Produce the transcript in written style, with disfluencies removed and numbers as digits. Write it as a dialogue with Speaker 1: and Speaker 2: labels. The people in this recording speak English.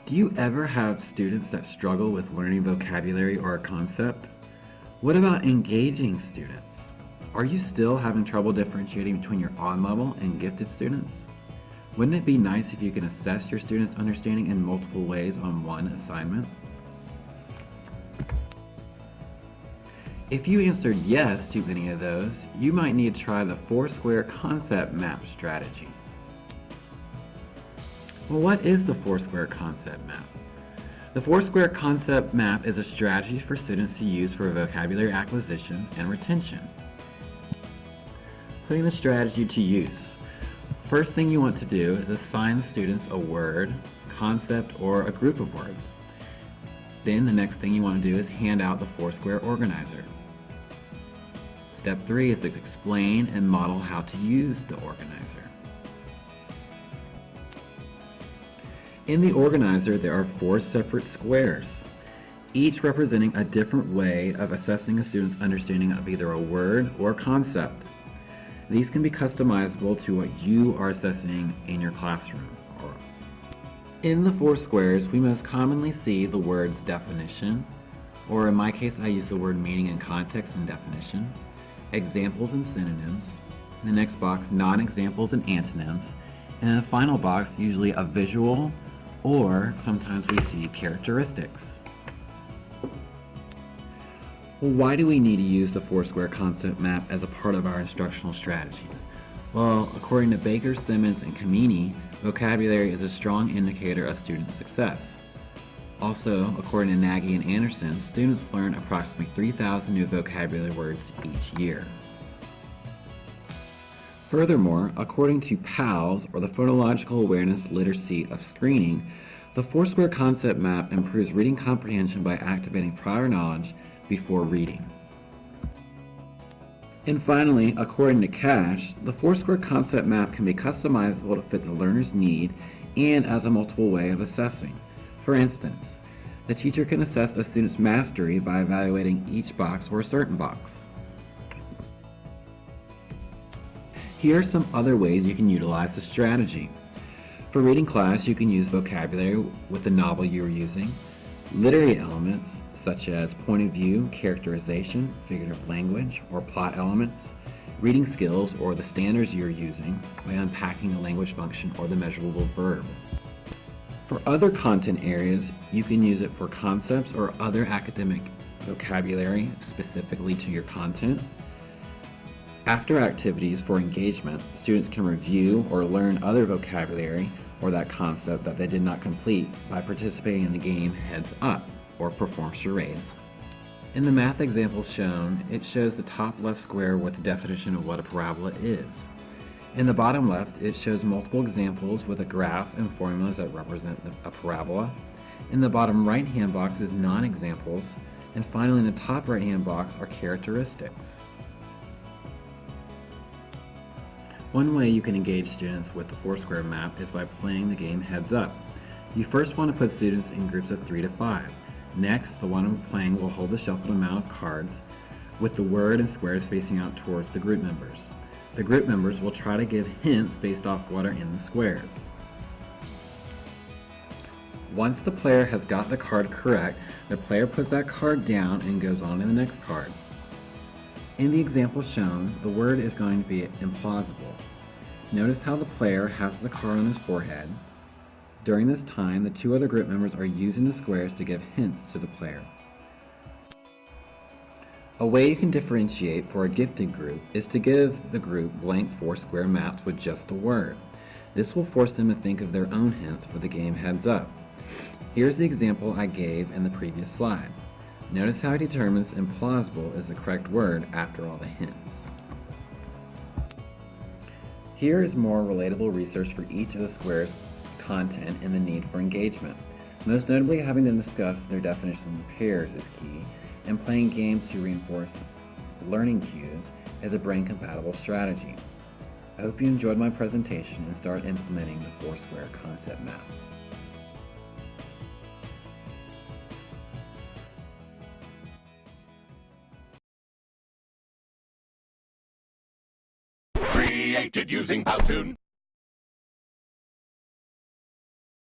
Speaker 1: Do you ever have students that struggle with learning vocabulary or a concept? What about engaging students? Are you still having trouble differentiating between your on-level and gifted students? Wouldn't it be nice if you can assess your students' understanding in multiple ways on one assignment? If you answered yes to any of those, you might need to try the Foursquare concept map strategy. Well, what is the Foursquare concept map? The Foursquare concept map is a strategy for students to use for vocabulary acquisition and retention. Putting the strategy to use. First thing you want to do is assign students a word, concept, or a group of words. Then the next thing you want to do is hand out the Foursquare organizer. Step 3 is to explain and model how to use the organizer. In the organizer, there are 4 separate squares, each representing a different way of assessing a student's understanding of either a word or concept. These can be customizable to what you are assessing in your classroom. In the 4 squares, we most commonly see the words definition, or in my case I use the word meaning and context and definition, examples and synonyms, in the next box non-examples and antonyms, and in the final box usually a visual, or sometimes we see characteristics. Well, why do we need to use the Foursquare concept map as a part of our instructional strategies? Well, according to Baker, Simmons, and Kamini, vocabulary is a strong indicator of student success. Also, according to Nagy and Anderson, students learn approximately 3,000 new vocabulary words each year. Furthermore, according to PALS, or the Phonological Awareness Literacy of Screening, the Foursquare concept map improves reading comprehension by activating prior knowledge before reading. And finally, according to Cash, the Foursquare concept map can be customizable to fit the learner's need and as a multiple way of assessing. For instance, the teacher can assess a student's mastery by evaluating each box or a certain box. Here are some other ways you can utilize the strategy. For reading class, you can use vocabulary with the novel you are using, literary elements such as point of view, characterization, figurative language, or plot elements, reading skills or the standards you are using by unpacking the language function or the measurable verb. For other content areas, you can use it for concepts or other academic vocabulary specifically to your content. After activities for engagement, students can review or learn other vocabulary or that concept that they did not complete by participating in the game Heads Up or perform charades. In the math example shown, it shows the top left square with the definition of what a parabola is. In the bottom left, it shows multiple examples with a graph and formulas that represent a parabola. In the bottom right-hand box is non-examples, and finally in the top right-hand box are characteristics. One way you can engage students with the Foursquare map is by playing the game Heads Up. You first want to put students in groups of 3 to 5. Next, the one playing will hold the shuffled amount of cards with the word and squares facing out towards the group members. The group members will try to give hints based off what are in the squares. Once the player has got the card correct, the player puts that card down and goes on to the next card. In the example shown, the word is going to be implausible. Notice how the player has the card on his forehead. During this time, the 2 other group members are using the squares to give hints to the player. A way you can differentiate for a gifted group is to give the group blank Foursquare maps with just the word. This will force them to think of their own hints for the game Heads Up. Here's the example I gave in the previous slide. Notice how he determines implausible is the correct word after all the hints. Here is more relatable research for each of the squares' content and the need for engagement. Most notably, having them discuss their definitions in pairs is key, and playing games to reinforce learning cues is a brain-compatible strategy. I hope you enjoyed my presentation and start implementing the Foursquare concept map.
Speaker 2: Created using Powtoon.